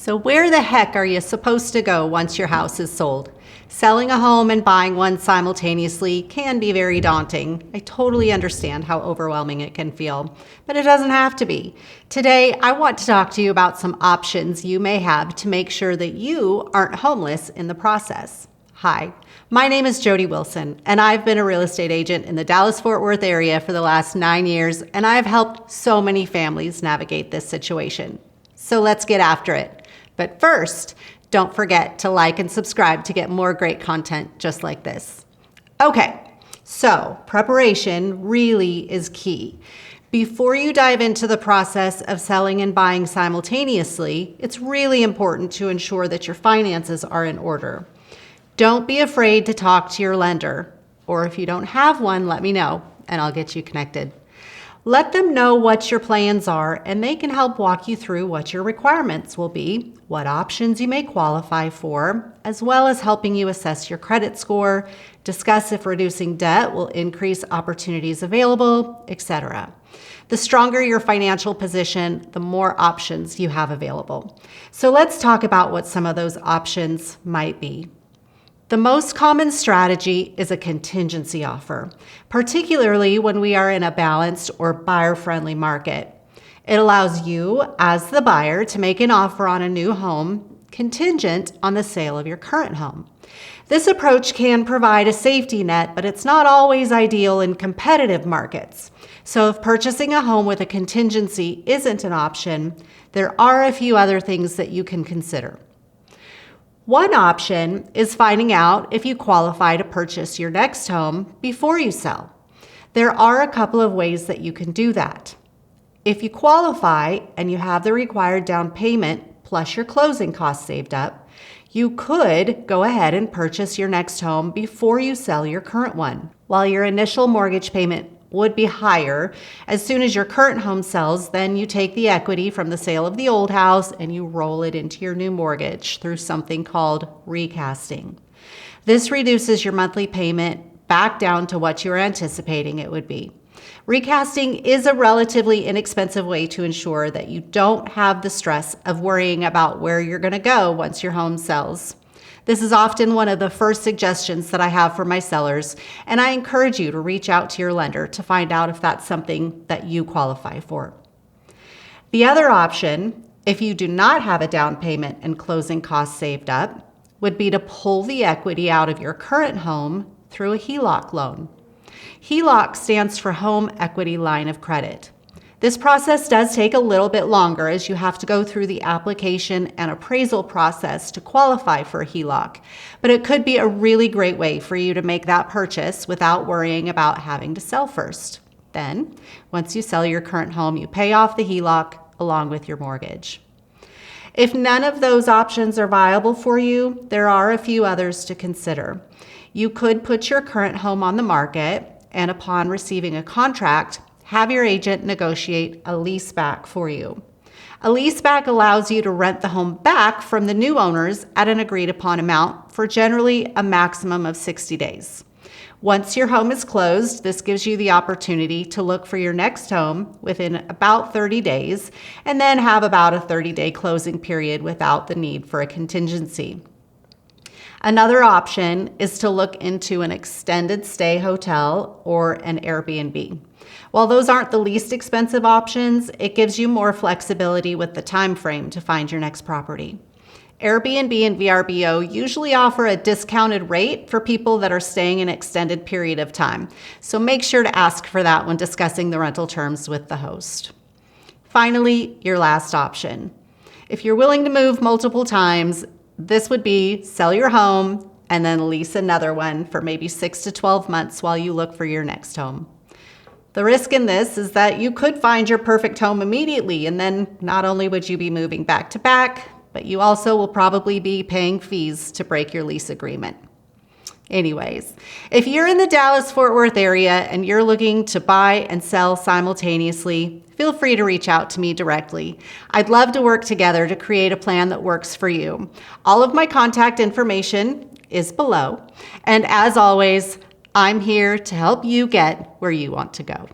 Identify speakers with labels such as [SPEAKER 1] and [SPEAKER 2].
[SPEAKER 1] So where the heck are you supposed to go once your house is sold? Selling a home and buying one simultaneously can be very daunting. I totally understand how overwhelming it can feel, but it doesn't have to be. Today, I want to talk to you about some options you may have to make sure that you aren't homeless in the process. Hi, my name is Jodi Wilson, and I've been a real estate agent in the Dallas-Fort Worth area for the last 9 years, and I've helped so many families navigate this situation. So let's get after it. But first, don't forget to like and subscribe to get more great content just like this. Okay, so preparation really is key. Before you dive into the process of selling and buying simultaneously, it's really important to ensure that your finances are in order. Don't be afraid to talk to your lender, or if you don't have one, let me know and I'll get you connected. Let them know what your plans are, and they can help walk you through what your requirements will be, what options you may qualify for, as well as helping you assess your credit score, discuss if reducing debt will increase opportunities available, etc. The stronger your financial position, the more options you have available. So let's talk about what some of those options might be. The most common strategy is a contingency offer, particularly when we are in a balanced or buyer-friendly market. It allows you, as the buyer, to make an offer on a new home contingent on the sale of your current home. This approach can provide a safety net, but it's not always ideal in competitive markets. So if purchasing a home with a contingency isn't an option, there are a few other things that you can consider. One option is finding out if you qualify to purchase your next home before you sell. There are a couple of ways that you can do that. If you qualify and you have the required down payment plus your closing costs saved up, you could go ahead and purchase your next home before you sell your current one. While your initial mortgage payment would be higher, as soon as your current home sells, then you take the equity from the sale of the old house and you roll it into your new mortgage through something called recasting. This reduces your monthly payment back down to what you were anticipating it would be. Recasting is a relatively inexpensive way to ensure that you don't have the stress of worrying about where you're going to go once your home sells. This is often one of the first suggestions that I have for my sellers, and I encourage you to reach out to your lender to find out if that's something that you qualify for. The other option, if you do not have a down payment and closing costs saved up, would be to pull the equity out of your current home through a HELOC loan. HELOC stands for Home Equity Line of Credit. This process does take a little bit longer as you have to go through the application and appraisal process to qualify for a HELOC, but it could be a really great way for you to make that purchase without worrying about having to sell first. Then, once you sell your current home, you pay off the HELOC along with your mortgage. If none of those options are viable for you, there are a few others to consider. You could put your current home on the market, and upon receiving a contract, have your agent negotiate a lease back for you. A lease back allows you to rent the home back from the new owners at an agreed upon amount for generally a maximum of 60 days. Once your home is closed, this gives you the opportunity to look for your next home within about 30 days and then have about a 30-day closing period without the need for a contingency. Another option is to look into an extended stay hotel or an Airbnb. While those aren't the least expensive options, it gives you more flexibility with the time frame to find your next property. Airbnb and VRBO usually offer a discounted rate for people that are staying an extended period of time, so make sure to ask for that when discussing the rental terms with the host. Finally, your last option. If you're willing to move multiple times, this would be sell your home and then lease another one for maybe 6 to 12 months while you look for your next home. The risk in this is that you could find your perfect home immediately, and then not only would you be moving back to back, but you also will probably be paying fees to break your lease agreement. Anyways, if you're in the Dallas-Fort Worth area and you're looking to buy and sell simultaneously, feel free to reach out to me directly. I'd love to work together to create a plan that works for you. All of my contact information is below, and as always, I'm here to help you get where you want to go.